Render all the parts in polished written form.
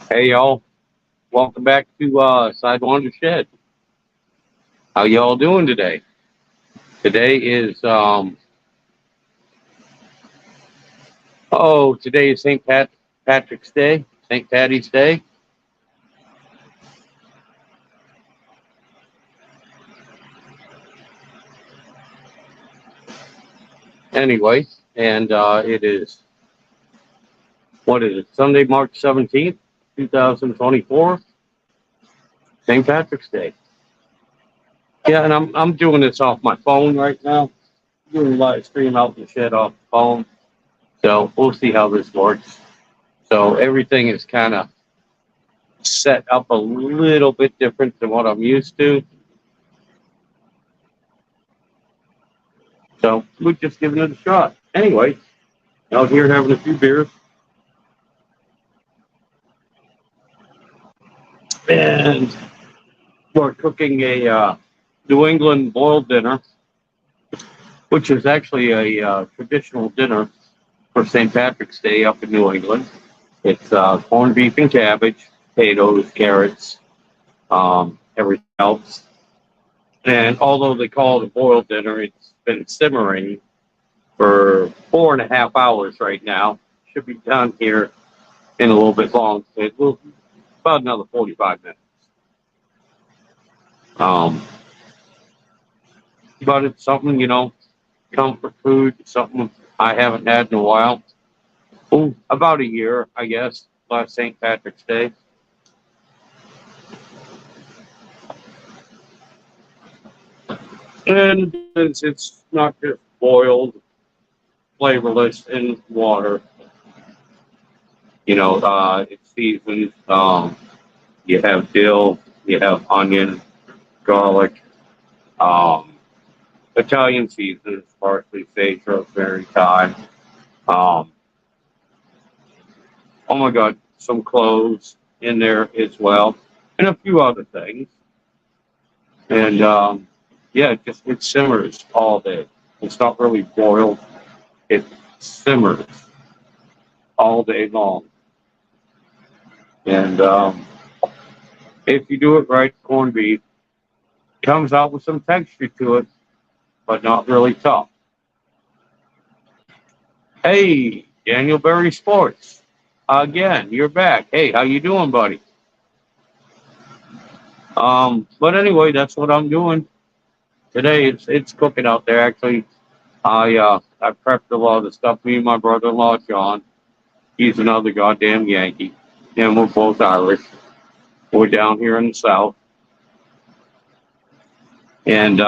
Hey y'all, welcome back to Sidewinder Shed. How y'all doing today? Today is today is Patrick's Day, St. Patty's Day. Anyway, and it is what is it? Sunday, March 17th, 2024, St. Patrick's Day. Yeah, and I'm doing this off my phone right now. Doing a live stream out in the shed off the phone. So we'll see how this works. So everything is kind of set up a little bit different than what I'm used to. So we're just giving it a shot. Anyway, out here having a few beers. And we're cooking a New England boiled dinner, which is actually a traditional dinner for St. Patrick's Day up in New England. It's corned beef and cabbage, potatoes, carrots, everything else. And although they call it a boiled dinner, it's been simmering for 4.5 hours right now. Should be done here in a little bit long. It will about another 45 minutes. Um, but it's something, comfort food, something I haven't had in a while. Oh, about a year, I guess, last St. Patrick's Day. And it's not just boiled, flavorless in water. It's seasoned. You have dill, you have onion, garlic, um, Italian seasons, parsley, sage, rosemary, thyme. Um, oh my God, some cloves in there as well, and a few other things. And yeah, it simmers all day. It's not really boiled; it simmers all day long. And if you do it right, corned beef comes out with some texture to it, but not really tough. Hey, Daniel Berry Sports. Again, you're back. Hey, how you doing, buddy? But anyway, that's what I'm doing today. It's cooking out there. Actually, I prepped a lot of the stuff. Me and my brother-in-law John. He's another goddamn Yankee, and we're both Irish. We're down here in the South, and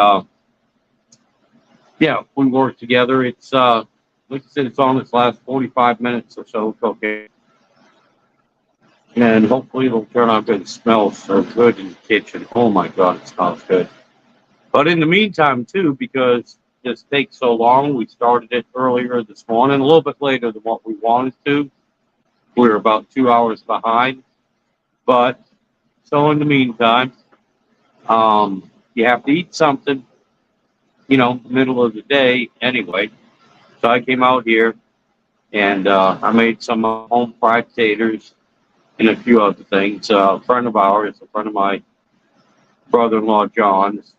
yeah, we work together. It's like I said, it's on its last 45 minutes or so cooking, and hopefully it'll turn out good. It smells so good in the kitchen. Oh my God, it smells good. But in the meantime, too, because this takes so long, we started it earlier this morning, a little bit later than what we wanted to. We were about 2 hours behind. But so in the meantime, you have to eat something, middle of the day anyway. So I came out here and I made some home fried taters and a few other things. A friend of ours, a friend of my brother-in-law John's,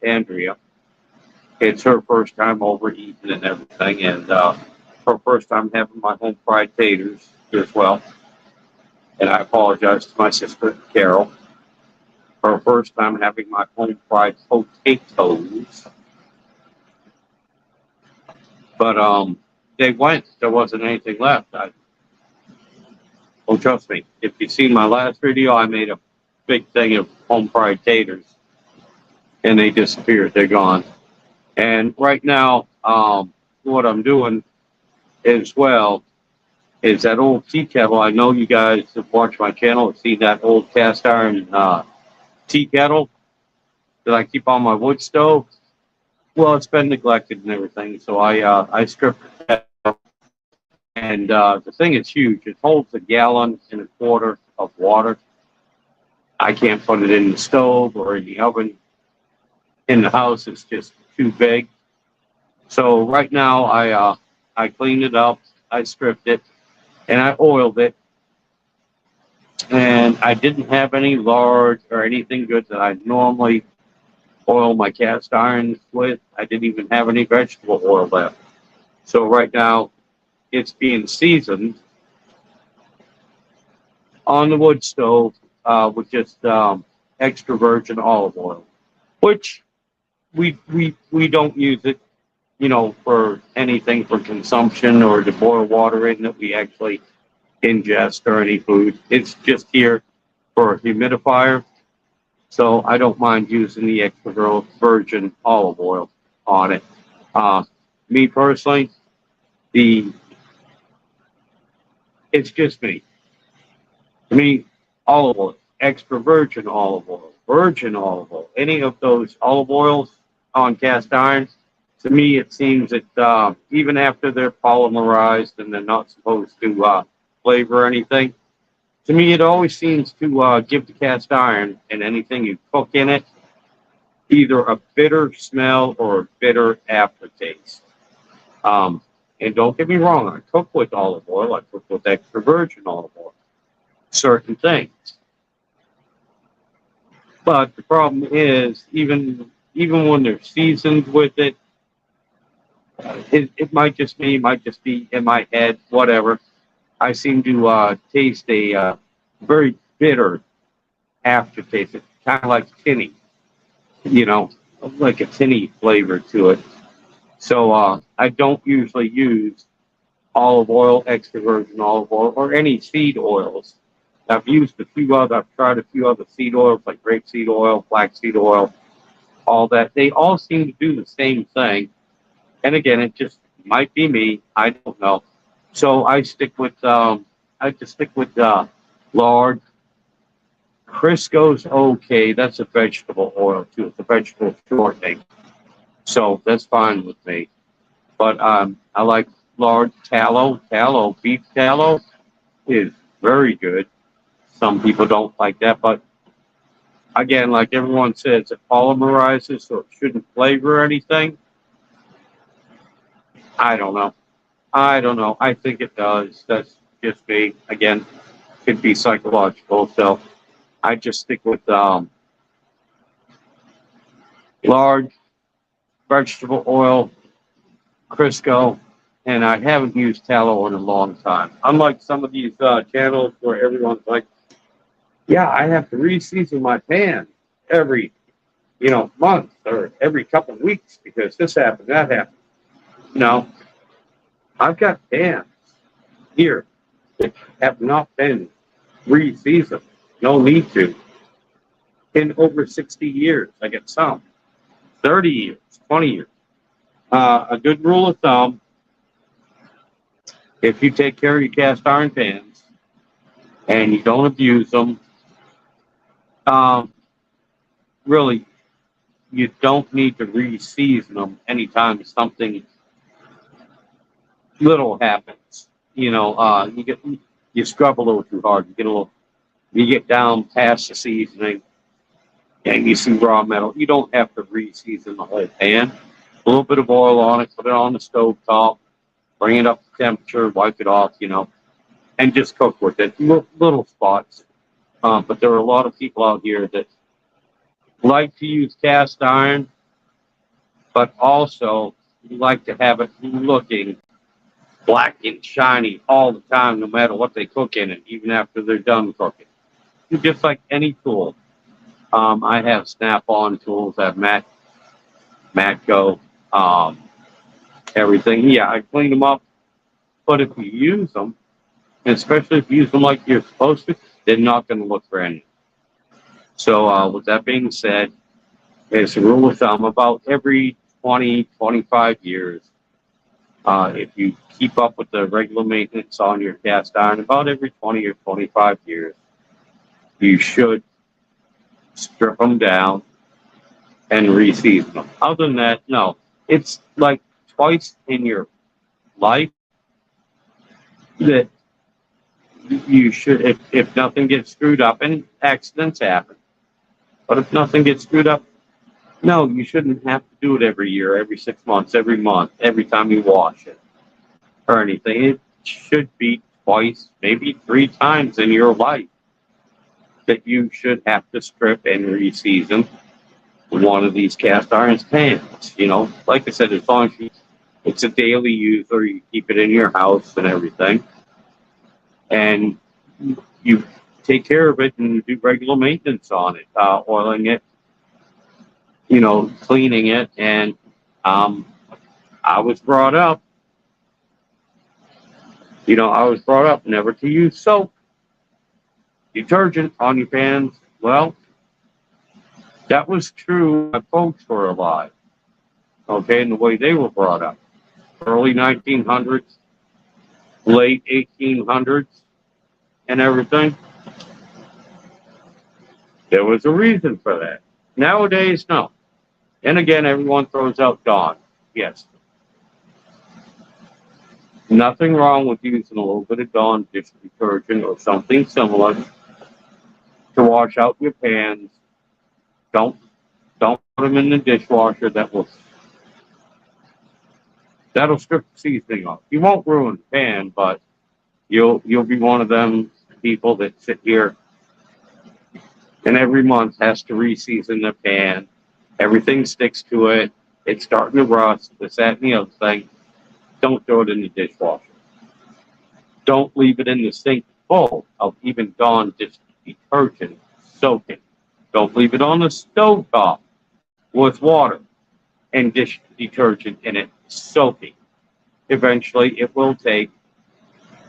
Andrea. It's her first time over eating and everything, and her first time having my home fried taters as well. And I apologize to my sister Carol. Her first time having my home fried potatoes. But they went. There wasn't anything left. Trust me. If you've seen my last video, I made a big thing of home fried taters, and they disappeared. They're gone. And right now, what I'm doing as well is that old tea kettle. I know you guys have watched my channel and seen that old cast iron tea kettle that I keep on my wood stove. Well, it's been neglected and everything, so I stripped it. And the thing is huge. It holds 1.25 gallons of water. I can't put it in the stove or in the oven. In the house, it's just too big. So right now, I cleaned it up, I stripped it, and I oiled it. and I didn't have any lard or anything good that I normally oil my cast irons with. I didn't even have any vegetable oil left. So right now, it's being seasoned on the wood stove with just extra virgin olive oil, which we don't use it, for anything for consumption or to boil water in that we actually ingest or any food. It's just here for a humidifier. So I don't mind using the extra virgin olive oil on it. Me personally, the it's just me. To me, olive oil, extra virgin olive oil, any of those olive oils on cast iron, to me it seems that even after they're polymerized and they're not supposed to flavor anything, to me it always seems to give the cast iron and anything you cook in it either a bitter smell or a bitter aftertaste. And don't get me wrong, I cook with olive oil, I cook with extra virgin olive oil, certain things. But the problem is, even when they're seasoned with it, it might just be in my head, whatever. I seem to taste a very bitter aftertaste. It's kind of like tinny, you know, like a tinny flavor to it. So I don't usually use olive oil, extra virgin olive oil, or any seed oils. I've tried a few other seed oils like grapeseed oil, flaxseed oil, all that. They all seem to do the same thing. And again, it just might be me. I don't know. So I just stick with lard. Crisco's okay. That's a vegetable oil too. It's a vegetable shortening. So that's fine with me. But I like lard tallow. Beef tallow is very good. Some people don't like that, but again, like everyone says, it polymerizes, so it shouldn't flavor anything. I don't know. I think it does. That's just me. Again, could be psychological. So I just stick with lard, vegetable oil, Crisco, and I haven't used tallow in a long time. Unlike some of these channels where everyone's like, yeah, I have to re-season my pan every, month or every couple of weeks because this happened, that happened. No, I've got pans here that have not been re-seasoned. No need to. In over 60 years, I get some. 30 years, 20 years. A good rule of thumb, if you take care of your cast iron pans and you don't abuse them, really, you don't need to re-season them anytime something little happens. You scrub a little too hard. You get down past the seasoning and you see raw metal. You don't have to re-season the whole pan. A little bit of oil on it, put it on the stove top, bring it up to temperature, wipe it off, and just cook with it. Little spots. But there are a lot of people out here that like to use cast iron, but also like to have it looking black and shiny all the time, no matter what they cook in it, even after they're done cooking. Just like any tool. I have Snap-on tools, I have Matco, everything. Yeah, I clean them up, but if you use them, and especially if you use them like you're supposed to, they're not going to look brand new. So with that being said, as a rule of thumb, about every 20, 25 years, if you keep up with the regular maintenance on your cast iron, about every 20 or 25 years, you should strip them down and re-season them. Other than that, no. It's like twice in your life that you should, if nothing gets screwed up, and accidents happen, but if nothing gets screwed up, no, you shouldn't have to do it every year, every 6 months, every month, every time you wash it or anything. It should be twice, maybe 3 times in your life that you should have to strip and reseason one of these cast iron pans. You know, like I said, as long as it's a daily use or you keep it in your house and everything, and you take care of it and do regular maintenance on it, oiling it, you know, cleaning it. And I was brought up, never to use soap detergent on your pans. Well, that was true when my folks were alive, okay, and the way they were brought up. Early 1900s, late 1800s, and everything. There was a reason for that. Nowadays, no. And again, everyone throws out Dawn. Yes. Nothing wrong with using a little bit of Dawn dish detergent or something similar to wash out your pans. Don't put them in the dishwasher. That'll strip the seasoning off. You won't ruin the pan, but you'll be one of them people that sit here and every month has to reseason the pan. Everything sticks to it. It's starting to rust. This, that, and the other thing. Don't throw it in the dishwasher. Don't leave it in the sink full of even Dawn dish detergent soaking. Don't leave it on the stovetop with water and dish detergent in it soaking. Eventually, it will take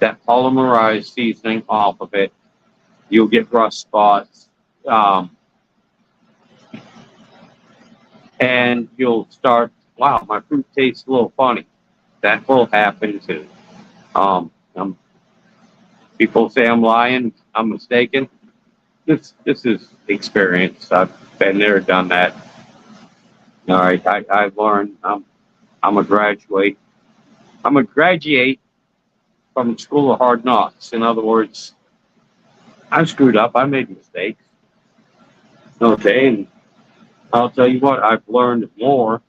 that polymerized seasoning off of it. You'll get rust spots. And you'll start, wow, my fruit tastes a little funny. That will happen too. People say I'm lying, I'm mistaken. This is experience. I've been there, done that. All right, I've learned. I'm a graduate. I'm a graduate from School of Hard Knocks. In other words, I screwed up. I made mistakes. Okay, and I'll tell you what, I've learned more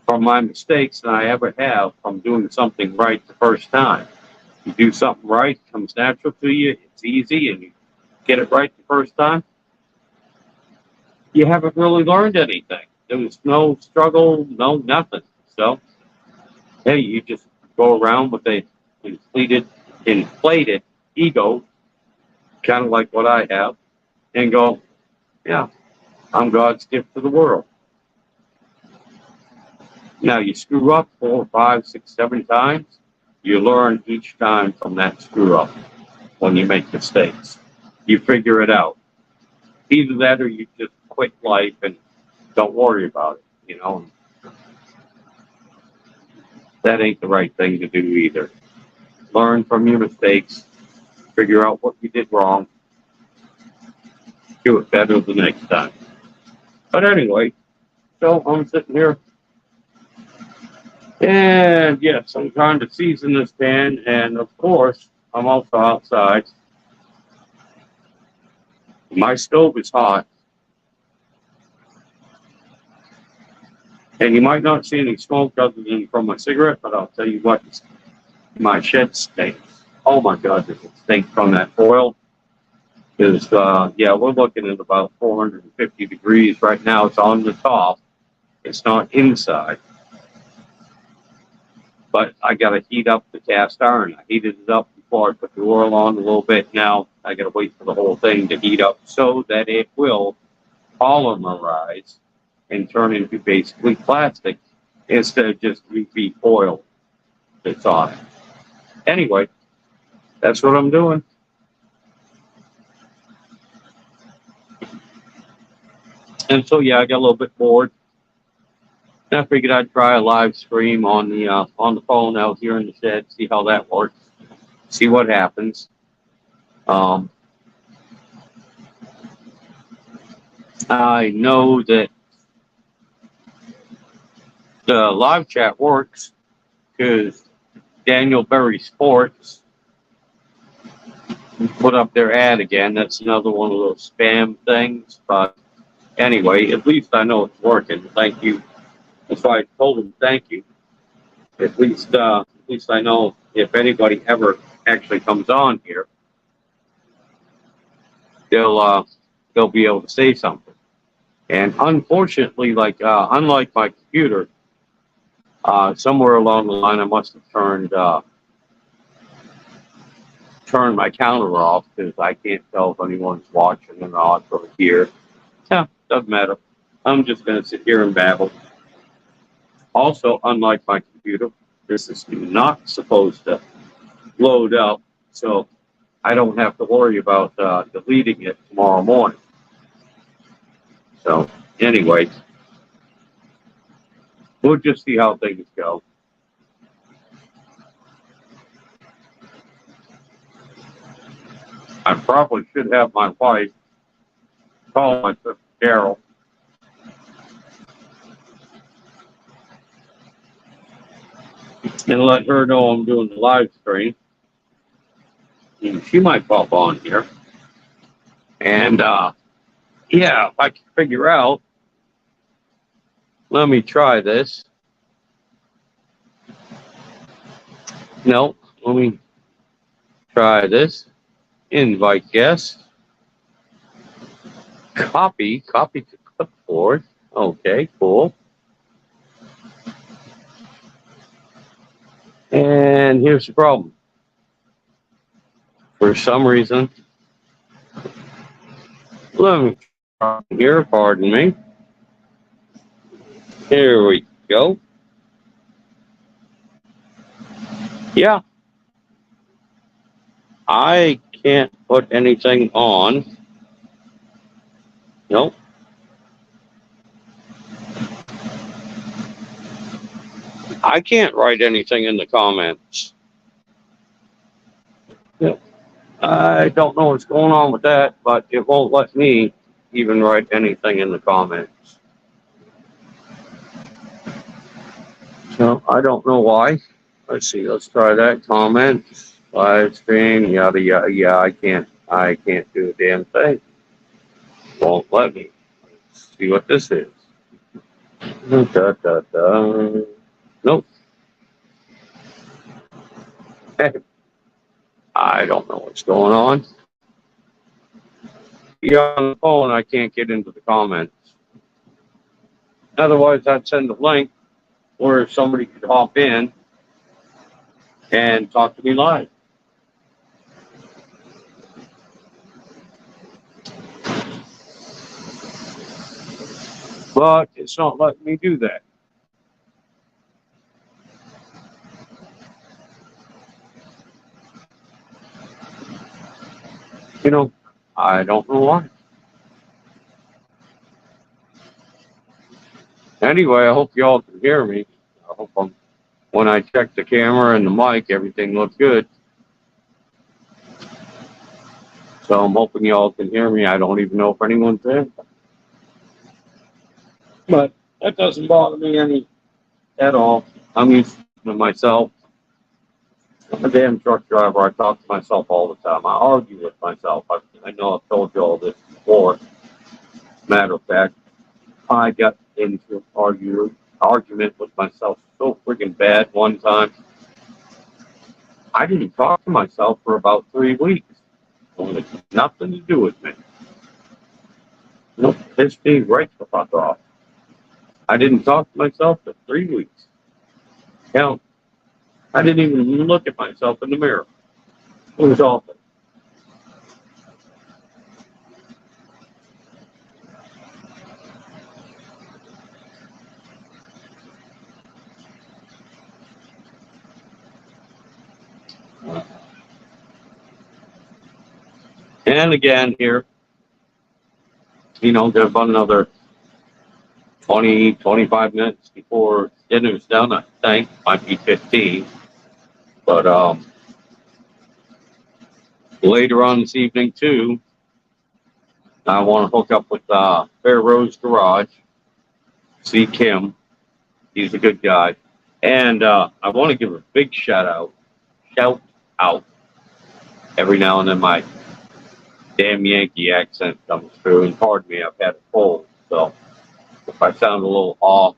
from my mistakes than I ever have from doing something right the first time. You do something right, it comes natural to you, it's easy, and you get it right the first time. You haven't really learned anything. There was no struggle, no nothing. So, hey, you just go around with a inflated ego, kind of like what I have, and go, yeah, I'm God's gift to the world. Now, you screw up 4, 5, 6, 7 times. You learn each time from that screw up when you make mistakes. You figure it out. Either that or you just quit life and don't worry about it, you know. That ain't the right thing to do either. Learn from your mistakes. Figure out what you did wrong. Do it better the next time. But anyway, so I'm sitting here. And yes, I'm trying to season this pan. And of course, I'm also outside. My stove is hot. And you might not see any smoke other than from my cigarette, but I'll tell you what, my shed stinks. Oh my God, does it stink from that oil? Because, yeah, we're looking at about 450 degrees right now. It's on the top. It's not inside. But I got to heat up the cast iron. I heated it up before I put the oil on a little bit. Now I got to wait for the whole thing to heat up so that it will polymerize and turn into basically plastic instead of just UV foil that's on it. Anyway, that's what I'm doing. And so, yeah, I got a little bit bored. And I figured I'd try a live stream on the phone out here in the shed, see how that works, see what happens. I know that the live chat works because Daniel Berry Sports put up their ad again. That's another one of those spam things. But anyway, at least I know it's working. Thank you. That's why I told him thank you. At least I know if anybody ever actually comes on here, they'll be able to say something. And unfortunately, unlike my computer, somewhere along the line I must have turned my counter off because I can't tell if anyone's watching or not over here. Yeah, doesn't matter. I'm just going to sit here and babble. Also, unlike my computer, this is not supposed to load up, so I don't have to worry about deleting it tomorrow morning. So, anyway, we'll just see how things go. I probably should have my wife call my sister Carol. And let her know I'm doing the live stream. And she might pop on here. And yeah, if I can figure out, let me try this. No, let me try this. Invite guest. Copy to clipboard. Okay, cool. And here's the problem. For some reason, let me try here, pardon me. Here we go. Yeah. I can't put anything on. Nope. I can't write anything in the comments. Yep. I don't know what's going on with that, but it won't let me even write anything in the comments. So I don't know why. Let's see. Let's try that. Comments, live stream, yada yada. Yeah, I can't do a damn thing. Won't let me. Let's see what this is. Da, da, da. Nope. I don't know what's going on. Yeah, on the phone, I can't get into the comments. Otherwise, I'd send a link where somebody could hop in and talk to me live. But it's not letting me do that. You know, I don't know why. Anyway, I hope y'all can hear me. I hope when I check the camera and the mic, everything looks good. So I'm hoping y'all can hear me. I don't even know if anyone's there. But that doesn't bother me any at all. I'm used to myself. I'm a damn truck driver. I talk to myself all the time. I argue with myself. I know I've told you all this before. Matter of fact, I got into an argument with myself so freaking bad one time. I didn't talk to myself for about 3 weeks. It had nothing to do with me. Nope, pissed me right the fuck off. I didn't talk to myself for 3 weeks. Hell, I didn't even look at myself in the mirror. It was awful. And again here, you know, there's about another 20, 25 minutes before dinner's done, I think. Might be 15. But later on this evening, too, I want to hook up with Fair Rose Garage, see Kim. He's a good guy. And I want to give a big shout out. Every now and then my damn Yankee accent comes through. And pardon me, I've had a cold. So if I sound a little off,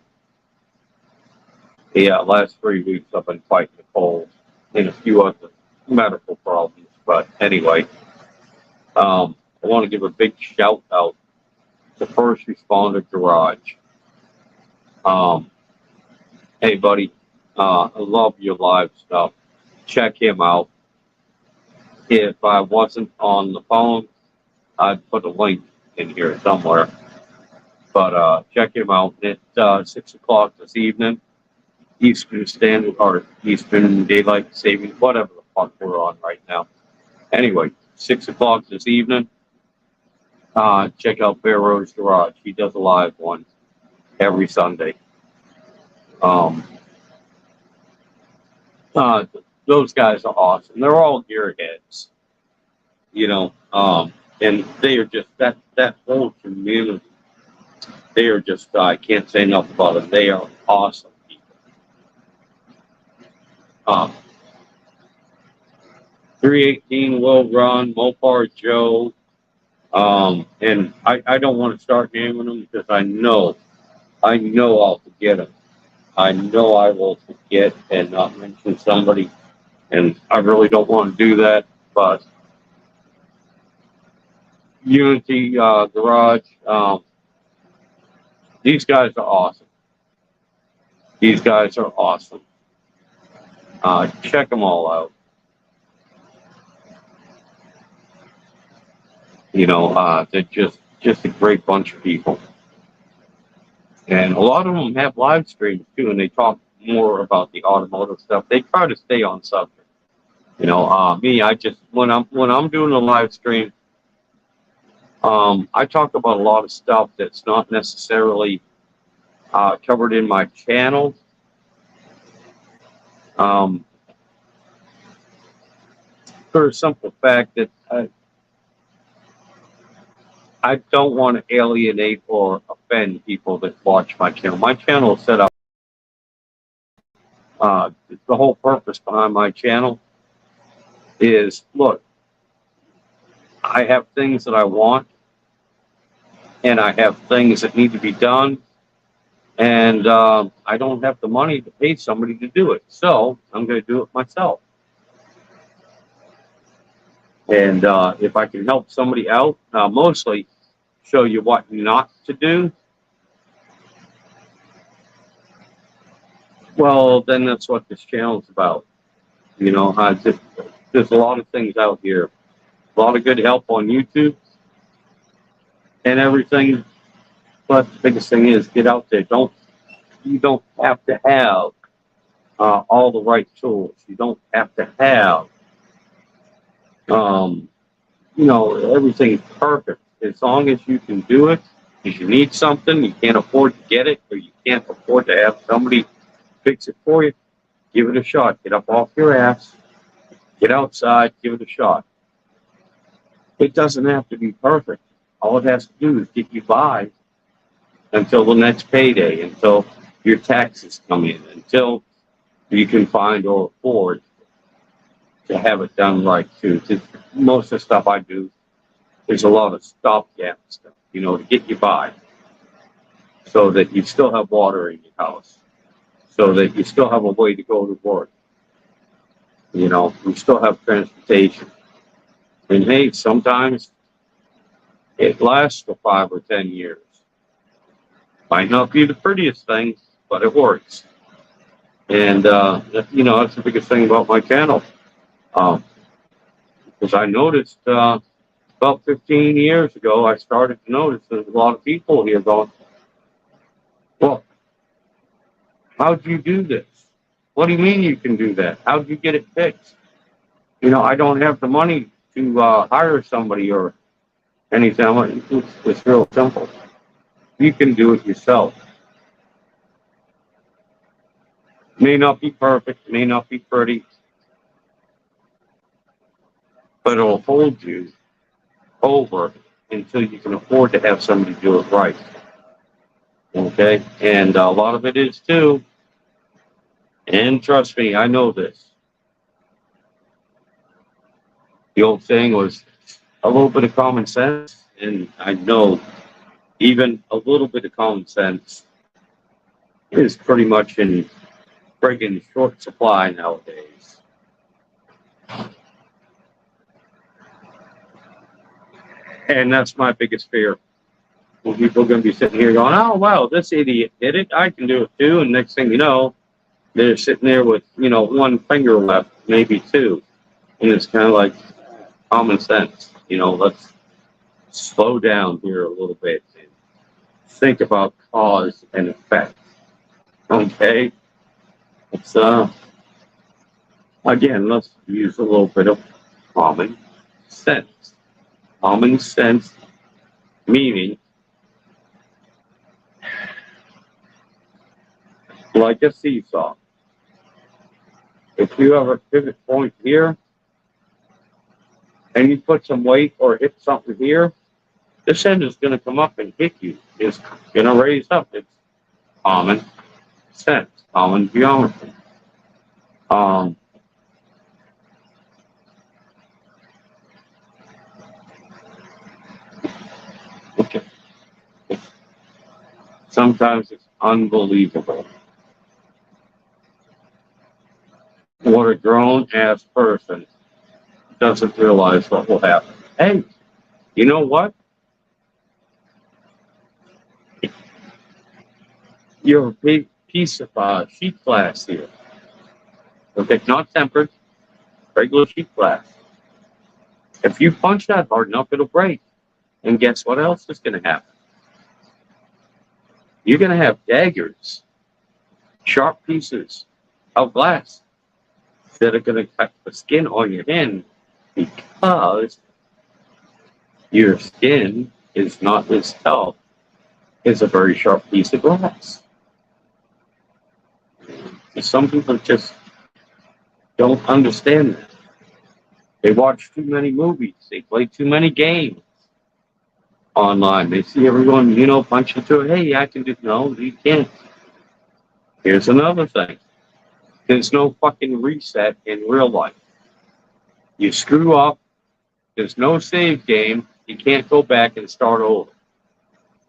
yeah, last 3 weeks I've been fighting the cold and a few other medical problems. But anyway, I want to give a big shout out to First Responder Garage. Hey, buddy, I love your live stuff. Check him out. If I wasn't on the phone, I'd put a link in here somewhere. But check him out at 6 o'clock this evening, Eastern Standard or Eastern Daylight Savings, whatever the fuck we're on right now. Anyway, 6 o'clock this evening. Check out Bear Rose Garage. He does a live one every Sunday. Those guys are awesome. They're all gearheads, you know, and they are just that whole community. They are just I can't say enough about them. They are awesome people. 318 Will Run, Mopar Joe, and I don't want to start naming them because I know I'll forget them. I know I will forget and not mention somebody, and I really don't want to do that. But Unity Garage, these guys are awesome. These guys are awesome. Check them all out. You know, they're just a great bunch of people. And a lot of them have live streams too, and they talk more about the automotive stuff. They try to stay on subject. You know, me, I just when I'm doing a live stream, I talk about a lot of stuff that's not necessarily covered in my channel. For a simple fact that I don't want to alienate or offend people that watch my channel. My channel is set up. The whole purpose behind my channel is, look, I have things that I want, and I have things that need to be done, and I don't have the money to pay somebody to do it. So I'm going to do it myself. And if I can help somebody out, mostly show you what not to do, well, then that's what this channel is about. You know, there's a lot of things out here, a lot of good help on YouTube and everything. But the biggest thing is get out there. You don't have to have all the right tools. You don't have to have, you know, everything perfect. As long as you can do it, if you need something, you can't afford to get it, or you can't afford to have somebody fix it for you, give it a shot. Get up off your ass, get outside, give it a shot. It doesn't have to be perfect. All it has to do is get you by until the next payday, until your taxes come in, until you can find or afford to have it done right too. Most of the stuff I do, there's a lot of stopgap stuff, you know, to get you by, so that you still have water in your house, so that you still have a way to go to work. You know, you still have transportation. And hey, sometimes it lasts for 5 or 10 years. Might not be the prettiest thing, but it works. And, you know, that's the biggest thing about my channel. Because I noticed about 15 years ago, I started to notice there's a lot of people here going, well, how'd you do this? What do you mean you can do that? How'd you get it fixed? You know, I don't have the money to hire somebody or anything. It's real simple. You can do it yourself. May not be perfect, may not be pretty, but it'll hold you over until you can afford to have somebody do it right. Okay? And a lot of it is too, and trust me, I know this. The old saying was a little bit of common sense, and I know even a little bit of common sense is pretty much in friggin' short supply nowadays. And that's my biggest fear. When people are going to be sitting here going, oh, wow, this idiot did it. I can do it too. And next thing you know, they're sitting there with, one finger left, maybe two. And it's kind of like common sense. Let's slow down here a little bit and think about cause and effect. Okay? It's, again, let's use a little bit of common sense. Common sense meaning like a seesaw. If you have a pivot point here and you put some weight or hit something here, this end is going to come up and hit you. It's going to raise up. It's common sense, common geometry. Okay. Sometimes it's unbelievable what a grown-ass person doesn't realize what will happen. Hey, you know what? You have a big piece of sheet glass here. Okay, not tempered, regular sheet glass. If you punch that hard enough, it'll break. And guess what else is going to happen? You're going to have daggers, sharp pieces of glass that are going to cut the skin on your hand because your skin is not itself. It's a very sharp piece of glass. Some people just don't understand that. They watch too many movies. They play too many games online. They see everyone, punch into it. Hey, I can do. No, you can't. Here's another thing. There's no fucking reset in real life. You screw up. There's no save game. You can't go back and start over.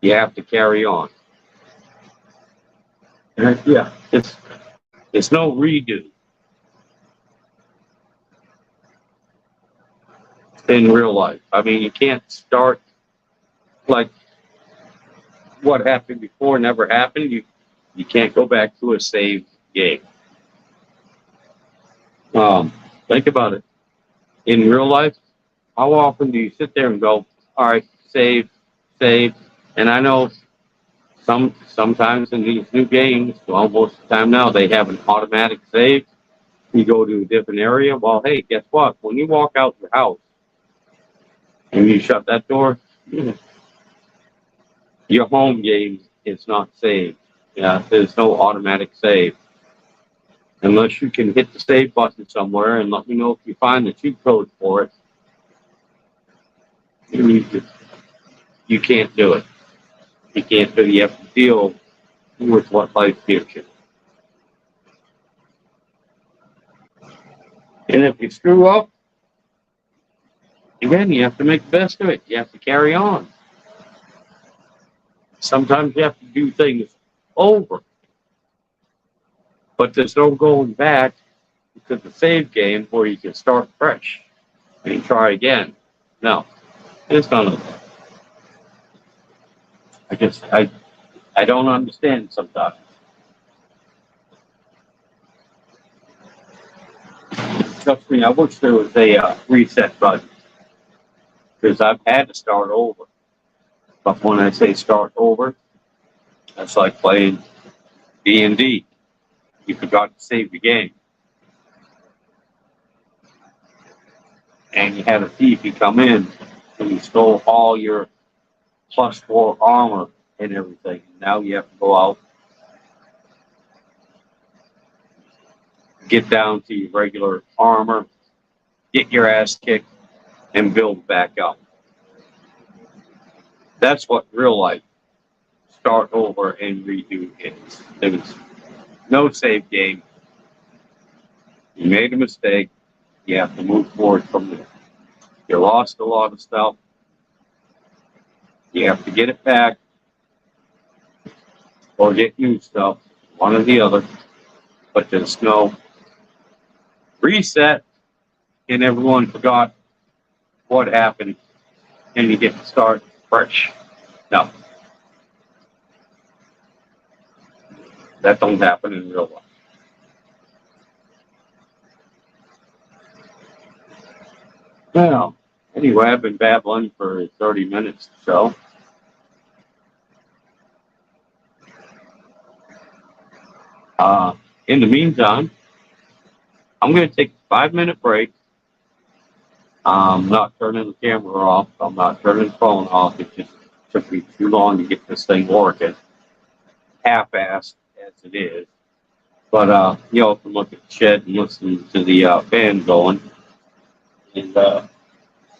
You have to carry on. Yeah, it's no redo in real life. I mean, you can't start like what happened before never happened. You can't go back to a saved game. Think about it. In real life, how often do you sit there and go, all right, save, and I know sometimes in these new games, well, most of the time now, they have an automatic save. You go to a different area. Well, hey, guess what? When you walk out your house and you shut that door, your home game is not saved. Yeah, there's no automatic save. Unless you can hit the save button somewhere and let me know if you find the cheat code for it. You can't do it. You can't do it. You have to deal with what life gives you. And if you screw up, again, you have to make the best of it. You have to carry on. Sometimes you have to do things over. But there's no going back to the save game where you can start fresh and try again. No, it's none of that. I don't understand sometimes. Trust me, I wish there was a reset button because I've had to start over. But when I say start over, that's like playing D&D. You forgot to save the game. And you had a thief, he come in and he stole all your +4 armor and everything. Now you have to go out, get down to your regular armor, get your ass kicked, and build back up. That's what real life start over and redo is. There's no save game. You made a mistake. You have to move forward from there. You lost a lot of stuff. You have to get it back or get new stuff, one or the other. But there's no reset, and everyone forgot what happened and you get to start fresh. No, that don't happen in real life. Well, anyway, I've been babbling for 30 minutes or so. In the meantime, I'm going to take a 5-minute break. I'm not turning the camera off. I'm not turning the phone off. It just took me too long to get this thing working, half-assed as it is. But y'all can look at the shed and listen to the fan going. And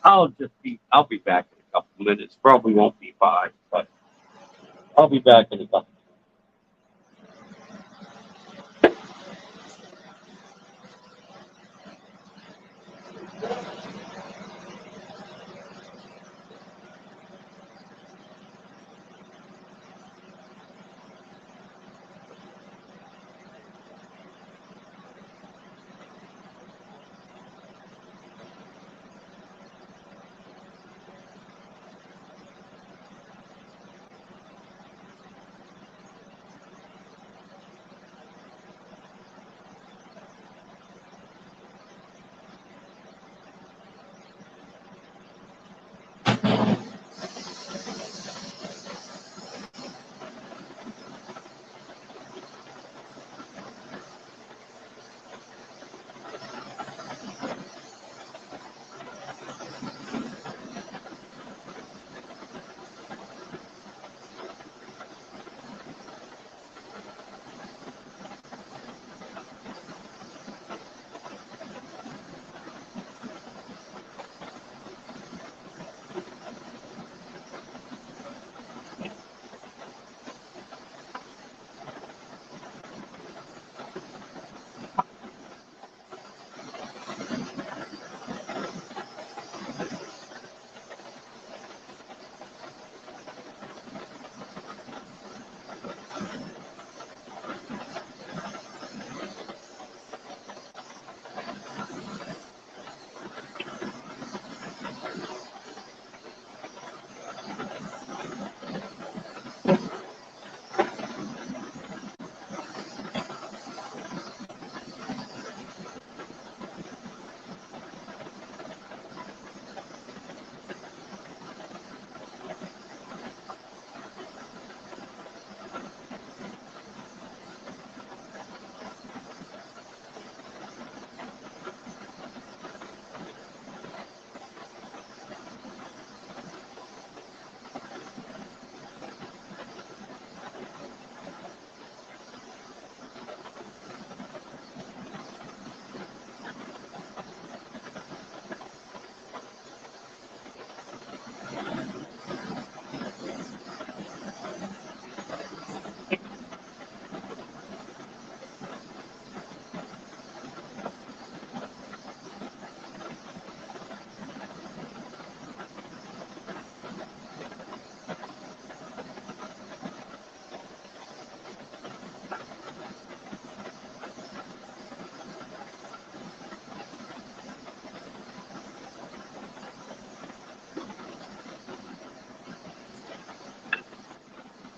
I'll be back in a couple of minutes. Probably won't be 5, but I'll be back in a couple.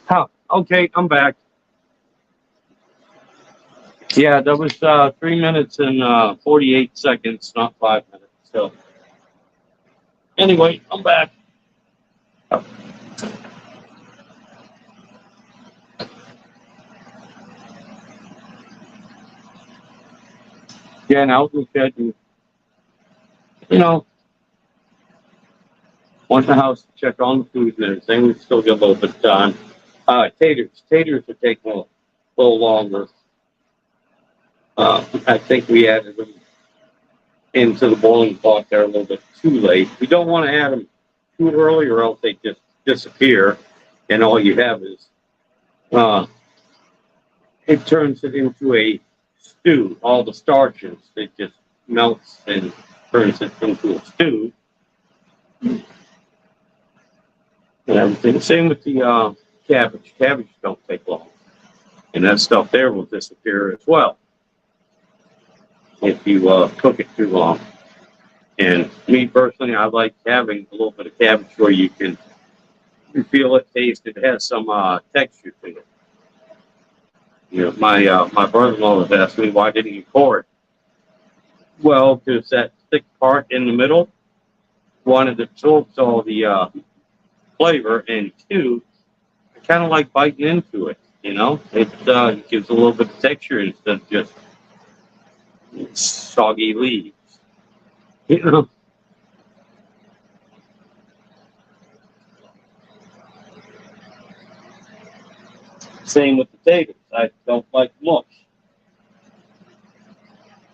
Oh, okay, I'm back. Yeah, that was 3 minutes and 48 seconds, not 5 minutes. So anyway, I'm back. Yeah, and I was in bed and, you know, went to the house to check on the food and everything. We still got a little bit of time. Taters. Taters are taking a little longer. I think we added them into the boiling pot there a little bit too late. We don't want to add them too early or else they just disappear and all you have is it turns it into a stew. All the starches, it just melts and turns it into a stew. And everything. Same with the cabbage. Cabbage don't take long. And that stuff there will disappear as well if you cook it too long. And me personally, I like having a little bit of cabbage where you can feel it, taste it, has some texture to it. My brother-in-law was asking me why didn't you core it? Well, because that thick part in the middle wanted to absorb all the flavor, and two, I kind of like biting into it. It gives a little bit of texture instead of just soggy leaves. You know, same with potatoes. I don't like mush.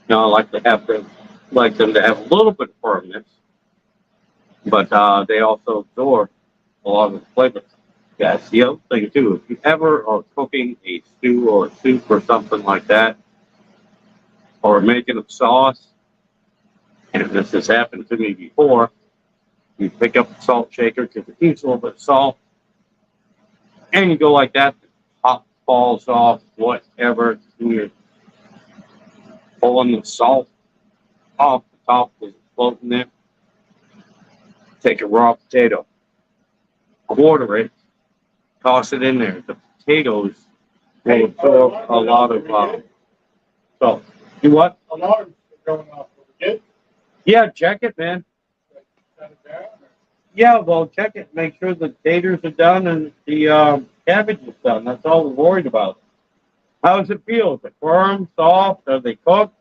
I like them to have a little bit of firmness, but they also absorb a lot of the flavor. Yes, the other thing too, if you ever are cooking a stew or a soup or something like that, or making a sauce, and this has happened to me before, you pick up a salt shaker because it needs a little bit of salt, and you go like that, the top falls off, whatever, you're pulling the salt off the top that's floating there. Take a raw potato, quarter it, toss it in there. The potatoes will absorb a lot of salt. You what? Alarms are going off. Yeah, check it, man. Yeah, well, check it. Make sure the taters are done and the cabbage is done. That's all we're worried about. How does it feel? Is it firm, soft? Are they cooked?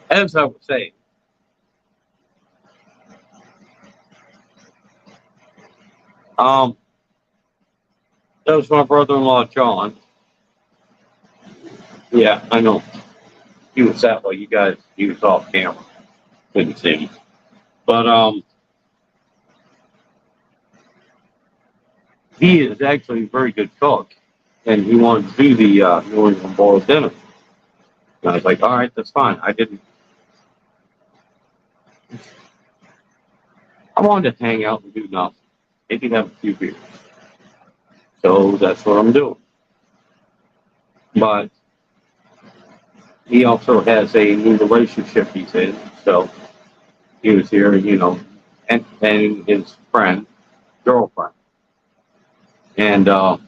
As I was saying, um, that was my brother-in-law, John. Yeah, I know. He was that way. He was off camera. Couldn't see him. But he is actually a very good cook, and he wanted to do the New England boiled dinner. And I was like, all right, that's fine. I wanted to hang out and do nothing. Maybe have a few beers. So that's what I'm doing. But he also has a new relationship he's in. So he was here, entertaining his girlfriend. And I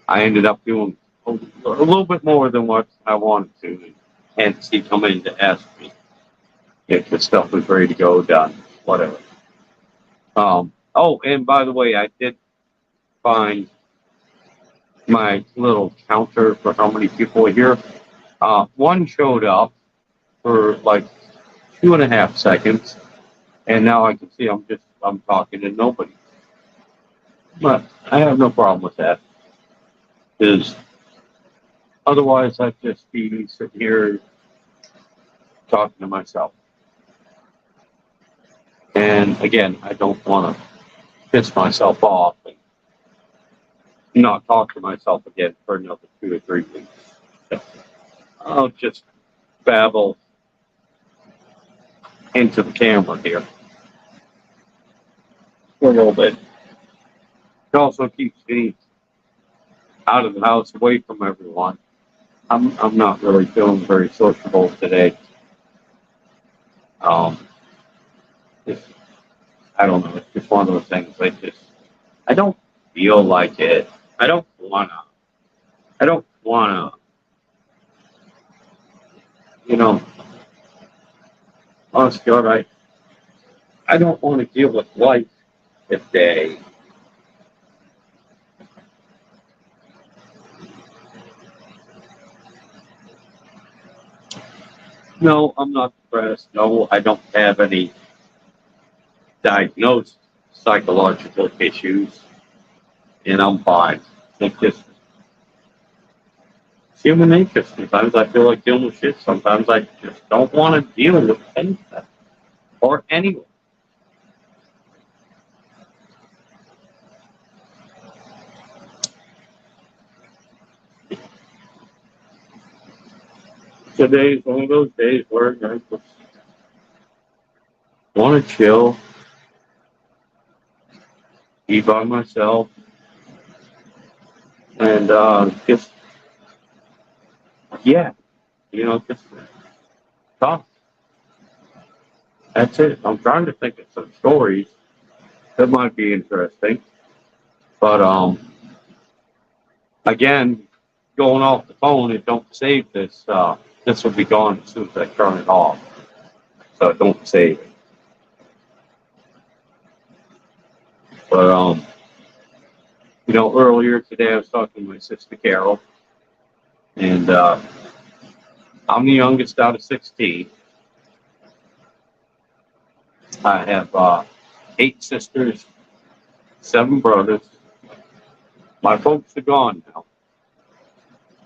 ended up doing a little bit more than what I wanted to. Hence, he come in to ask me if the stuff was ready to go, done, whatever. Oh, and by the way, I did find my little counter for how many people are here. One showed up for like 2.5 seconds, and now I can see I'm talking to nobody. But I have no problem with that, because otherwise I'd just be sitting here talking to myself. And again, I don't want to piss myself off and not talk to myself again for another 2 or 3 weeks. So I'll just babble into the camera here for a little bit. It also keeps me out of the house, away from everyone. I'm not really feeling very sociable today. It's, I don't know. It's just one of those things. I don't feel like it. I don't wanna. I don't wanna. You know, honest God, I don't want to deal with life today. No, I'm not depressed. No, I don't have any diagnosed psychological issues, and I'm fine. It's just human nature. Sometimes I feel like dealing with shit. Sometimes I just don't want to deal with anything or anyone. Today is one of those days where want to chill, be by myself, and just, yeah, just talk. That's it. I'm trying to think of some stories that might be interesting. But again, going off the phone, it don't save this. This will be gone as soon as I turn it off. So don't save it. But earlier today I was talking to my sister Carol, and I'm the youngest out of 16. I have 8 sisters, 7 brothers. My folks are gone now.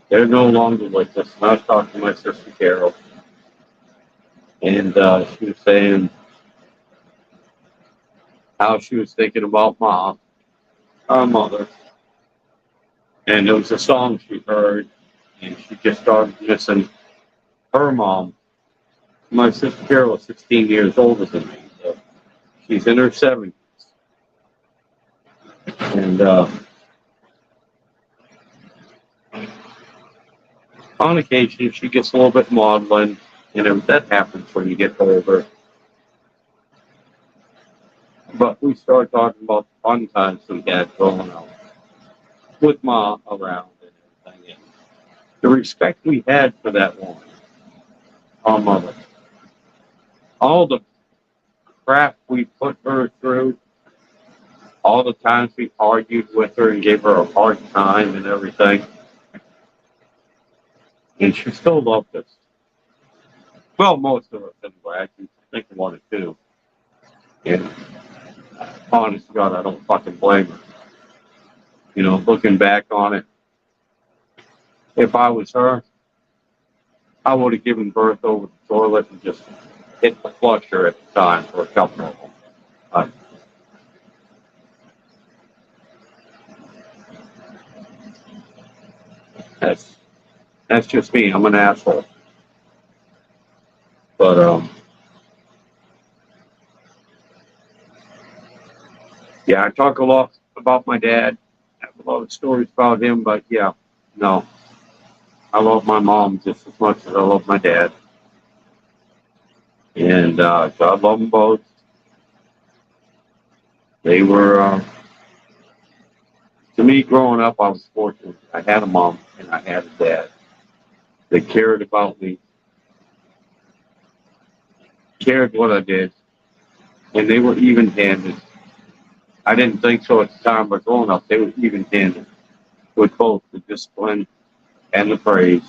They're no longer with us. And I was talking to my sister Carol, and she was saying how she was thinking about Mom, our mother, and there was a song she heard, and she just started missing her mom. My sister Carol is 16 years older than me, so she's in her 70s. And on occasion, she gets a little bit maudlin. That happens when you get older. But we started talking about the fun times we had growing up with Mom around and everything. And the respect we had for that woman, our mother. All the crap we put her through, all the times we argued with her and gave her a hard time and everything. And she still loved us. Well, most of us anyway. I can think of 1 or 2. And honest to God, I don't fucking blame her. Looking back on it, if I was her, I would have given birth over the toilet and just hit the flusher at the time for a couple of them. That's just me. I'm an asshole. But yeah, I talk a lot about my dad. I have a lot of stories about him, but yeah, no. I love my mom just as much as I love my dad. And God love them both. They were, to me, growing up, I was fortunate. I had a mom and I had a dad. They cared about me, cared what I did, and they were even-handed. I didn't think so at the time, but growing up, they were even-handed with both the discipline and the praise.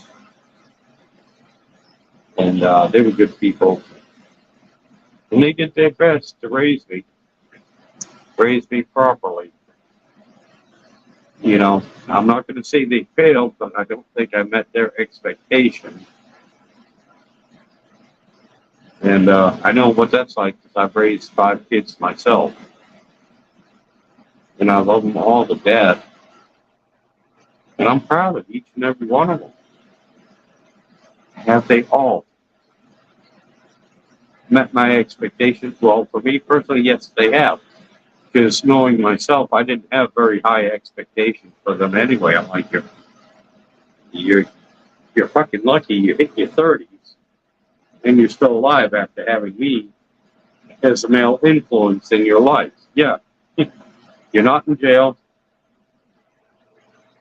And they were good people. And they did their best to raise me properly. I'm not going to say they failed, but I don't think I met their expectations. And I know what that's like because I've raised 5 kids myself. And I love them all to death. And I'm proud of each and every one of them. Have they all met my expectations? Well, for me personally, yes, they have. Because knowing myself, I didn't have very high expectations for them anyway. I'm like, you're fucking lucky you hit your 30s and you're still alive after having me as a male influence in your life. Yeah, you're not in jail.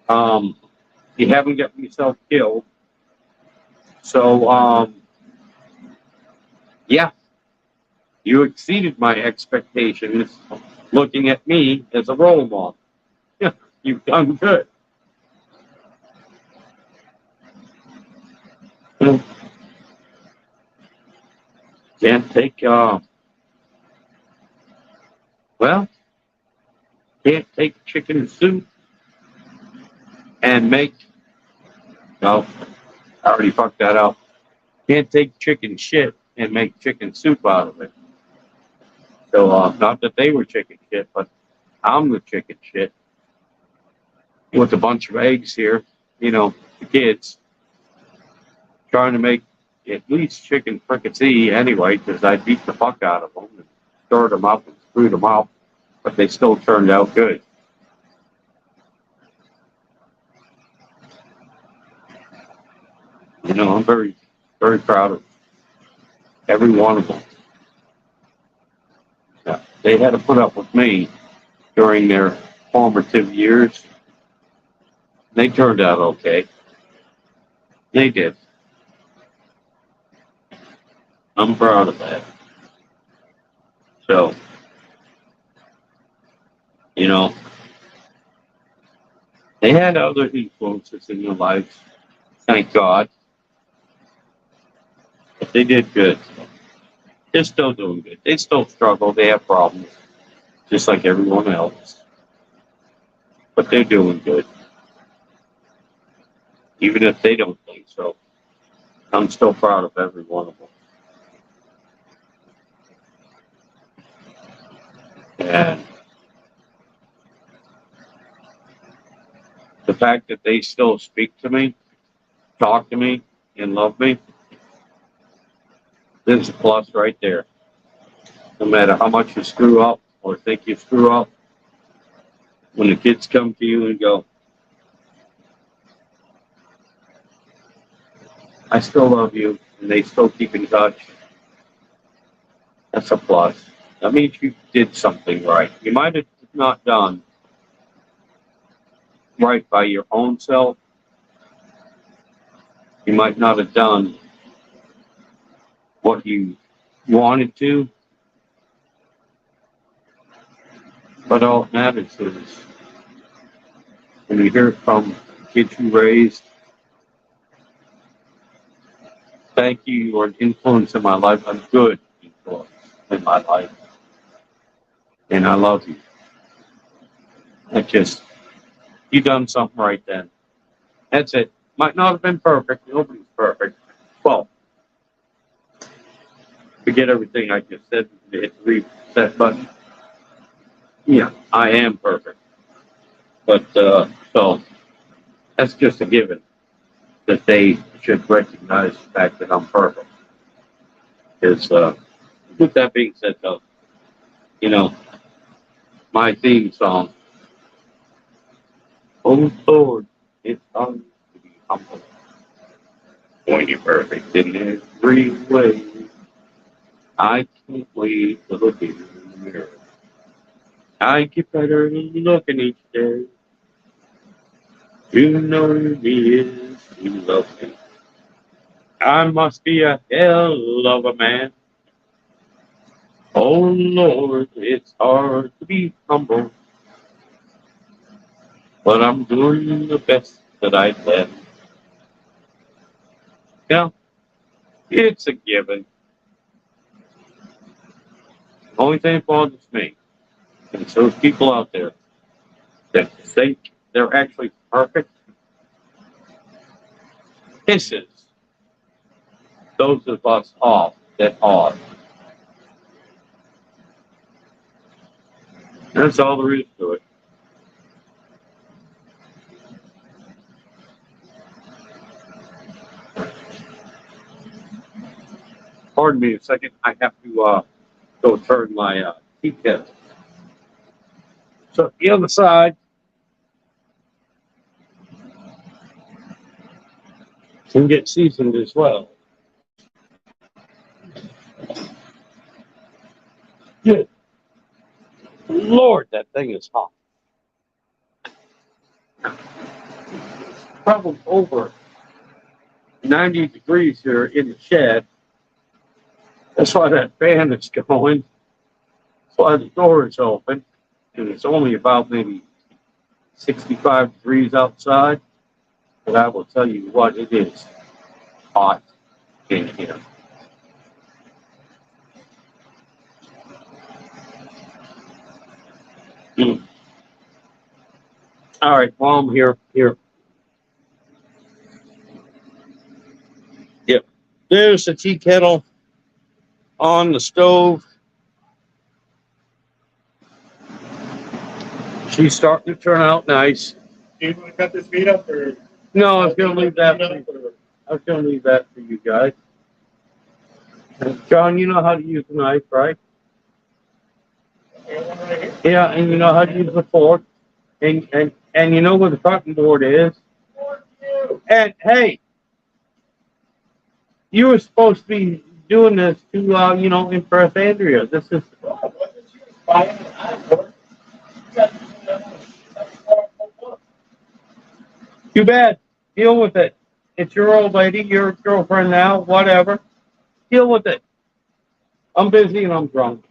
You haven't gotten yourself killed. So, yeah, you exceeded my expectations looking at me as a role model. Yeah, you've done good. Can't take, can't take chicken soup and make, no, I already fucked that up. Can't take chicken shit and make chicken soup out of it. So, not that they were chicken shit, but I'm the chicken shit with a bunch of eggs here, the kids, trying to make at least chicken fricassee anyway, because I beat the fuck out of them. stirred them up and screwed them up, but they still turned out good. You know, I'm very, very proud of every one of them. Yeah, they had to put up with me during their formative years. They turned out okay. They did. I'm proud of that. So, you know, they had other influences in their lives, thank God, but they did good. They're still doing good. They still struggle. They have problems, just like everyone else, but they're doing good. Even if they don't think so, I'm still proud of every one of them. And the fact that they still speak to me, talk to me, and love me, there's a plus right there. No matter how much you screw up or think you screw up, when the kids come to you and go, I still love you, and they still keep in touch, that's a plus. That means you did something right. You might have not done right by your own self. You might not have done what you wanted to, but all that matters is when you hear it from kids you raised, thank you, you are an influence in my life, a good influence in my life, and I love you. You done something right then. That's it. Might not have been perfect. Nobody's perfect. Well, forget everything I just said. Hit the reset button. Yeah, I am perfect. But, so, that's just a given that they should recognize the fact that I'm perfect. Because, with that being said, though, you know, my theme song, oh Lord, it's hard to be humble when you're perfect in every way. I can't wait to look in the mirror. I get better looking each day. You know me is you love me. I must be a hell of a man. Oh Lord, it's hard to be humble, but I'm doing the best that I can. Yeah, it's a given. The only thing that bothers me is those people out there that think they're actually perfect pisses those of us off that are. That's all there is to it. Pardon me a second. I have to go turn my tea kettle. So the other side can get seasoned as well. Good Lord, that thing is hot. Probably over 90 degrees here in the shed. That's why that fan is going. That's why the door is open. And it's only about maybe 65 degrees outside. But I will tell you what, it is hot in here. All right, while I'm here. Yep. There's the tea kettle on the stove. She's starting to turn out nice. Do you want to cut this meat up or? No, I was going to leave that for you. I was going to leave that for you guys. John, you know how to use a knife, right? Yeah, and you know how to use the fork, and you know where the cutting board is. And hey, you were supposed to be doing this to impress Andrea. This is too bad. Deal with it. It's your old lady, your girlfriend now, whatever. Deal with it. I'm busy and I'm drunk.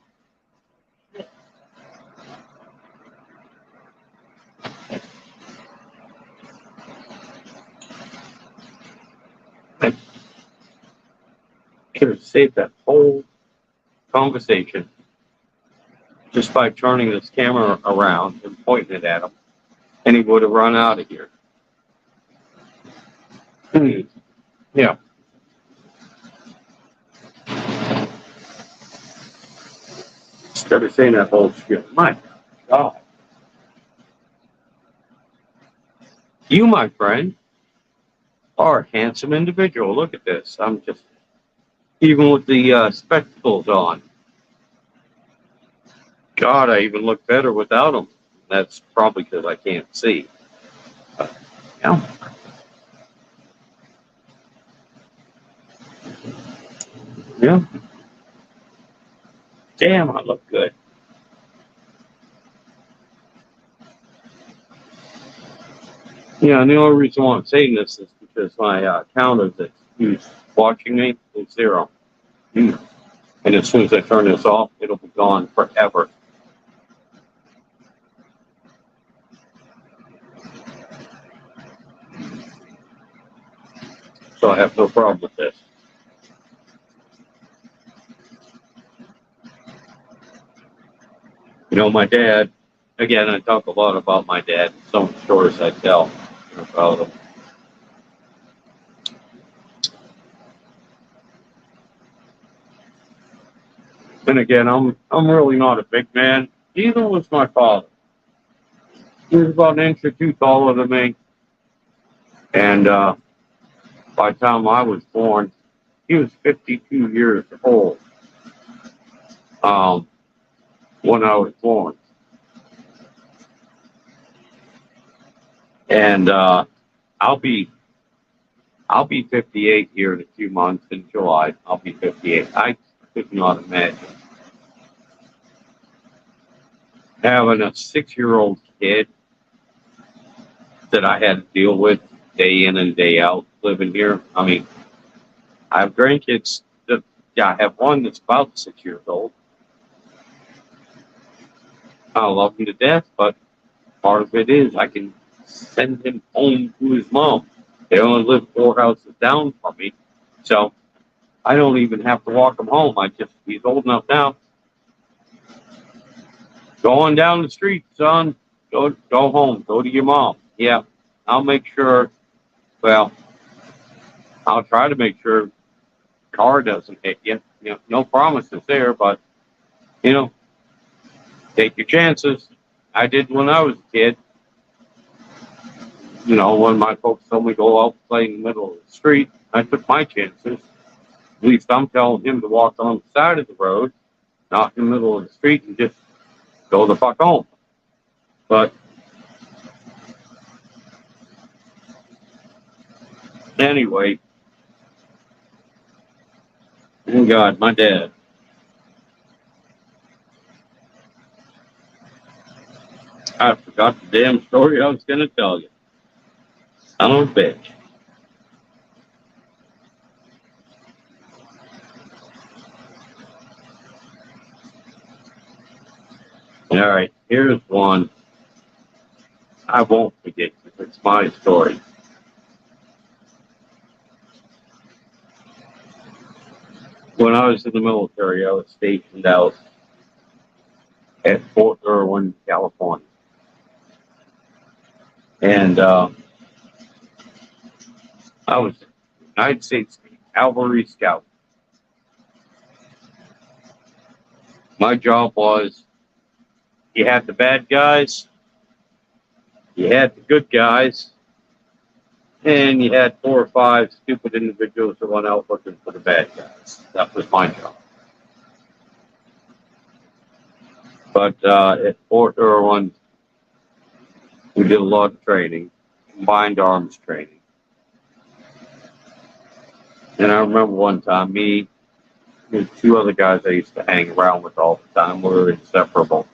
I could have saved that whole conversation just by turning this camera around and pointing it at him, and he would have run out of here. Yeah. Instead of saying that whole shit, my God. You, my friend, are a handsome individual. Look at this. I'm just, even with the spectacles on. God, I even look better without them. That's probably because I can't see. Yeah. Yeah. Damn, I look good. Yeah, and the only reason why I'm saying this is because my counter who's watching me is 0. And as soon as I turn this off, it'll be gone forever. So I have no problem with this. You know, my dad, again, I talk a lot about my dad, some stories I tell about him. And again, I'm really not a big man. Neither was my father. He was about an inch or two taller than me. And by the time I was born, he was 52 years old when I was born. And I'll be 58 here in a few months in July. I'll be 58. I could not imagine having a 6-year-old kid that I had to deal with day in and day out living here. I mean, I have grandkids I have one that's about 6 years old. I love him to death, but part of it is I can send him home to his mom. They only live 4 houses down from me, so I don't even have to walk him home. He's old enough now. Go on down the street, son. Go home. Go to your mom. Yeah, I'll make sure. Well, I'll try to make sure car doesn't hit you. No promises there, but take your chances. I did when I was a kid. When my folks told me to go out and play in the middle of the street, I took my chances. At least I'm telling him to walk on the side of the road, not in the middle of the street, and just go the fuck home. But anyway, oh God, my dad. I forgot the damn story I was going to tell you. Son of a bitch. All right, here's one I won't forget because it's my story. When I was in the military, I was stationed out at Fort Irwin, California. And I was United States Cavalry Scout. My job was you had the bad guys, you had the good guys, and you had 4 or 5 stupid individuals that went out looking for the bad guys. That was my job. But at Fort Irwin, we did a lot of training, combined arms training. And I remember one time, me and two other guys I used to hang around with all the time. We were inseparable.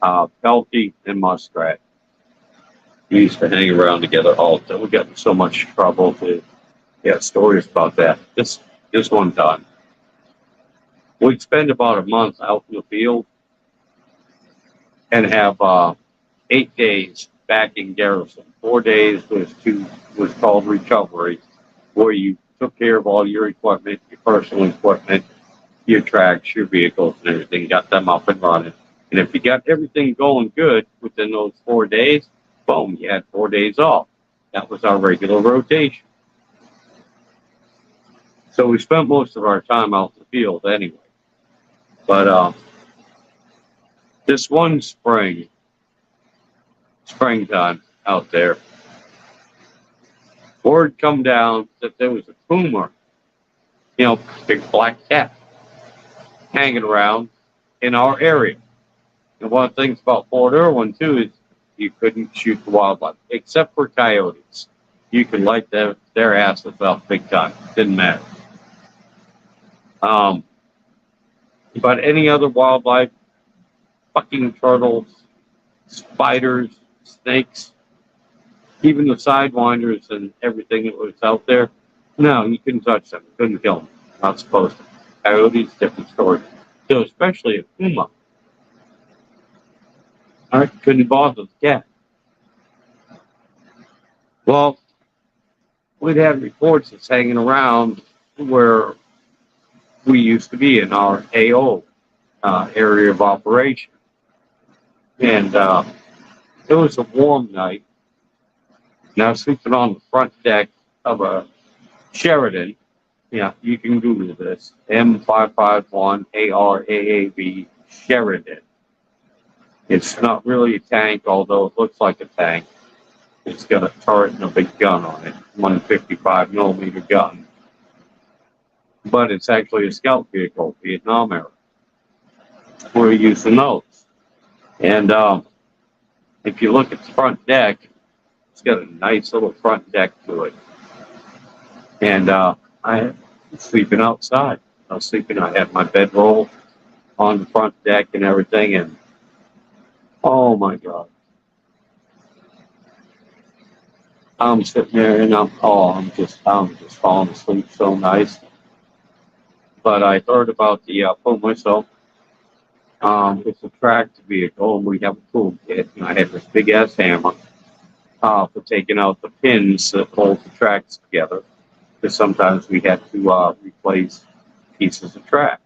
Pelkey and Muskrat. We used to hang around together all the time. We got in so much trouble to get stories about that. This one done. We'd spend about a month out in the field and have 8 days back in garrison. 4 days was called recovery, where you took care of all your equipment, your personal equipment, your tracks, your vehicles, and everything. Got them up and running. And if you got everything going good within those 4 days, boom, you had 4 days off. That was our regular rotation. So we spent most of our time out in the field anyway. But this one springtime out there, word come down that there was a puma, big black cat, hanging around in our area. And one of the things about Fort Irwin, too, is you couldn't shoot the wildlife, except for coyotes. You could light their asses up big time. Didn't matter. But any other wildlife, fucking turtles, spiders, snakes, even the sidewinders and everything that was out there, no, you couldn't touch them. Couldn't kill them. Not supposed to. Coyotes, different story. So especially a puma. All right, couldn't bother the cat. Well, we'd have reports that's hanging around where we used to be in our AO area of operation. And it was a warm night. And I was sleeping on the front deck of a Sheridan. Yeah, you can Google this. M551 ARAAV Sheridan. It's not really a tank, although it looks like a tank. It's got a turret and a big gun on it, 155 millimeter gun. But it's actually a scout vehicle, Vietnam era. We're using those. And if you look at the front deck, it's got a nice little front deck to it. And I was sleeping outside. I had my bedroll on the front deck and everything, and oh my God. I'm sitting there and I'm just falling asleep so nice. But I heard about the Puma, so it's a tracked vehicle, and we have a toolkit. And I had this big ass hammer for taking out the pins that hold the tracks together, because sometimes we had to replace pieces of track.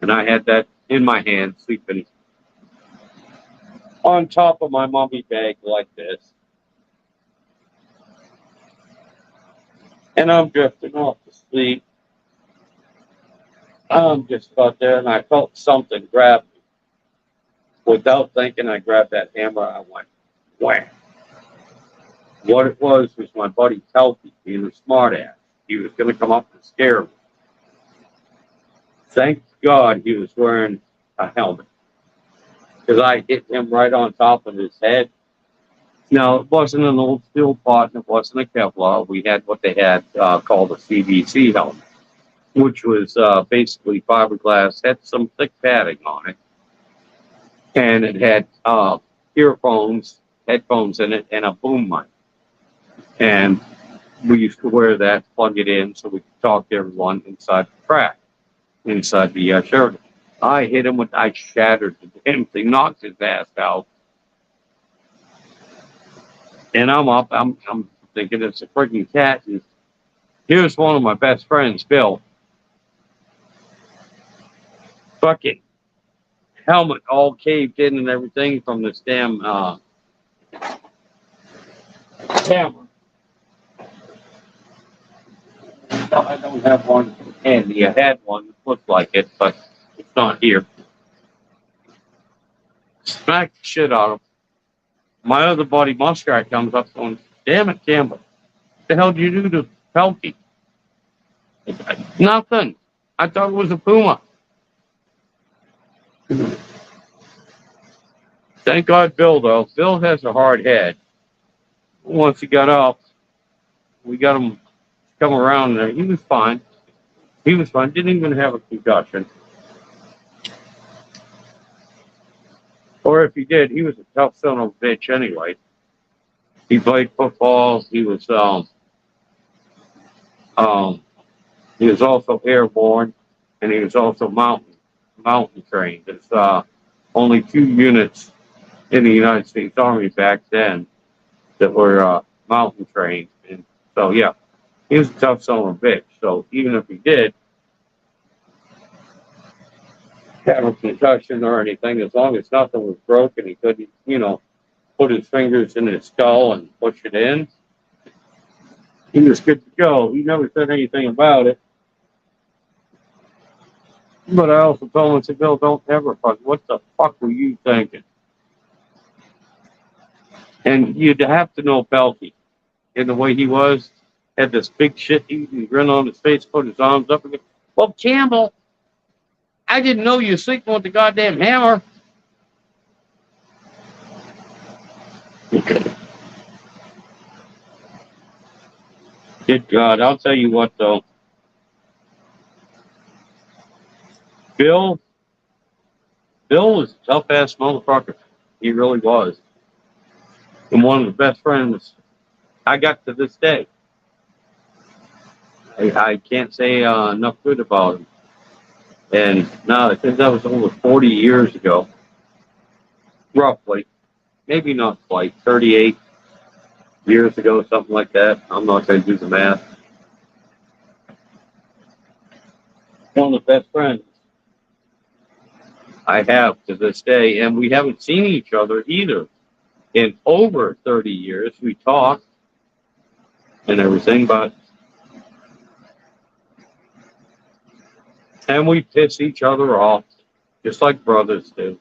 And I had that in my hand, sleeping on top of my mummy bag like this. And I'm drifting off to sleep. I'm just about there, and I felt something grab me. Without thinking, I grabbed that hammer. I went, wham. What it was my buddy Pelkey being a smartass. He was going to come up and scare me. Thank God he was wearing a helmet, because I hit him right on top of his head. Now, it wasn't an old steel pot, and it wasn't a Kevlar. We had what they had called a CBC helmet, which was basically fiberglass, had some thick padding on it, and it had headphones in it, and a boom mic. And we used to wear that, plug it in, so we could talk to everyone inside the track, inside the Sheridan. I hit him I shattered the damn thing, knocked his ass out. And I'm up, I'm thinking it's a freaking cat. And here's one of my best friends, Bill. Fucking helmet all caved in and everything from this damn camera. I don't have one handy. I had one that looked like it, but it's not here. Smacked the shit out of him. My other buddy Muskrat comes up going, damn it, Campbell. What the hell did you do to Pelkey? Nothing. I thought it was a puma. Thank God, Bill, though. Bill has a hard head. Once he got up, we got him come around there. He was fine. He was fine. Didn't even have a concussion. Or if he did, he was a tough son of a bitch anyway. He played football. He was also airborne, and he was also mountain trained. There's only 2 units in the United States Army back then that were mountain trained, and so yeah, he was a tough son of a bitch. So even if he did have a concussion or anything, as long as nothing was broken, he couldn't, put his fingers in his skull and push it in. He was good to go. He never said anything about it. But I also told him, I said, Bill, don't ever fuck. What the fuck were you thinking? And you'd have to know Pelkey in the way he was, had this big shit-eating grin on his face, put his arms up and go, well, Campbell, I didn't know you were sleeping with the goddamn hammer. Good God, I'll tell you what, though. Bill was a tough-ass motherfucker. He really was. And one of the best friends I got to this day. I can't say enough good about him. And now I think that was over 40 years ago, roughly. Maybe not quite, 38 years ago, something like that. I'm not going to do the math. One of the best friends I have to this day, and we haven't seen each other either. In over 30 years, we talked and everything, and we piss each other off, just like brothers do.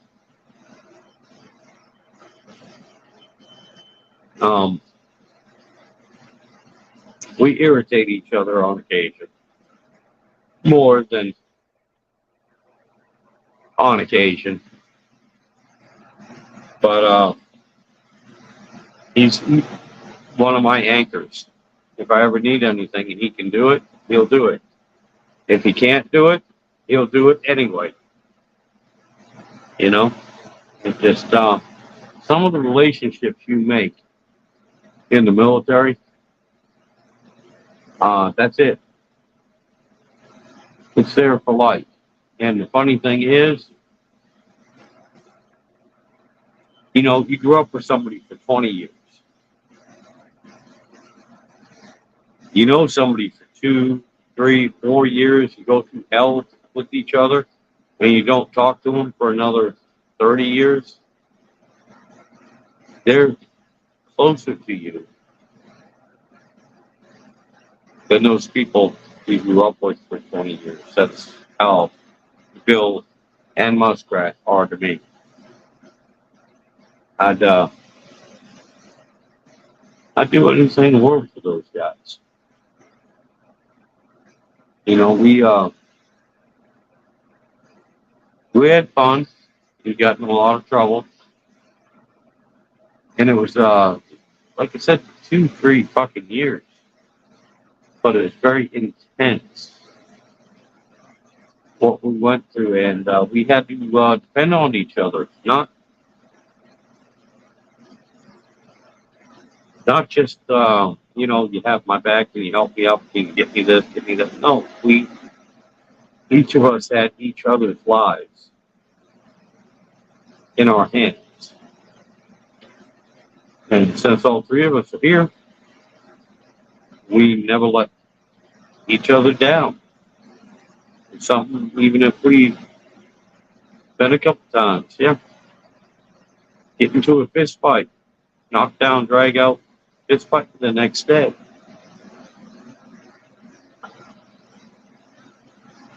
We irritate each other on occasion, more than on occasion. But he's one of my anchors. If I ever need anything and he can do it, he'll do it. If he can't do it, he'll do it anyway. It's just some of the relationships you make in the military, that's it. It's there for life. And the funny thing is, you grew up with somebody for 20 years. You know somebody for 2, 3, 4 years. You go through hell with each other, and you don't talk to them for another 30 years. They're closer to you than those people we grew up with for 20 years. That's how Bill and Muskrat are to me. I'd do anything in the world for those guys. We had fun. We got in a lot of trouble. And it was, like I said, 2, 3 fucking years. But it was very intense what we went through. And we had to depend on each other. Not just, you have my back and you help me up, you get me this, get me that. No, each of us had each other's lives in our hands. And since all 3 of us are here, we never let each other down. It's something, even if we've been a couple times, yeah. Get into a fist fight, knock down, drag out, fist fight the next day.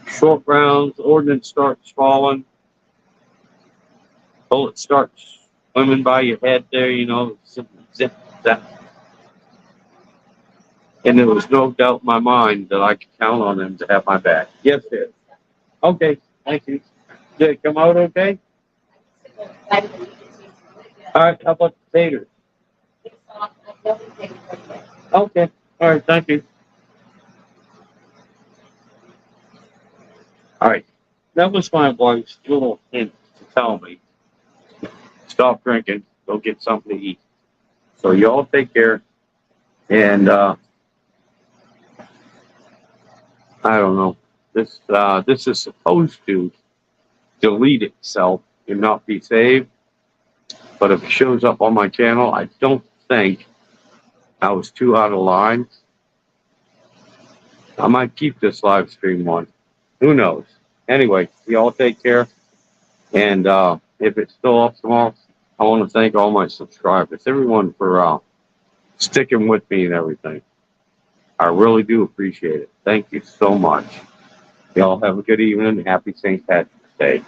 Short rounds, ordnance starts falling, bullet starts swimming by your head there, zip, zip, zap. And there was no doubt in my mind that I could count on them to have my back. Yes, sir. Okay, thank you. Did it come out okay? All right, how about potatoes? Okay, all right, thank you. All right, that was my wife's little hint to tell me, stop drinking, go get something to eat. So y'all take care, and I don't know. This is supposed to delete itself and not be saved, but if it shows up on my channel, I don't think I was too out of line. I might keep this live stream on. Who knows? Anyway, y'all take care. And if it's still up tomorrow, I want to thank all my subscribers, everyone for sticking with me and everything. I really do appreciate it. Thank you so much. Y'all have a good evening. Happy St. Patrick's Day.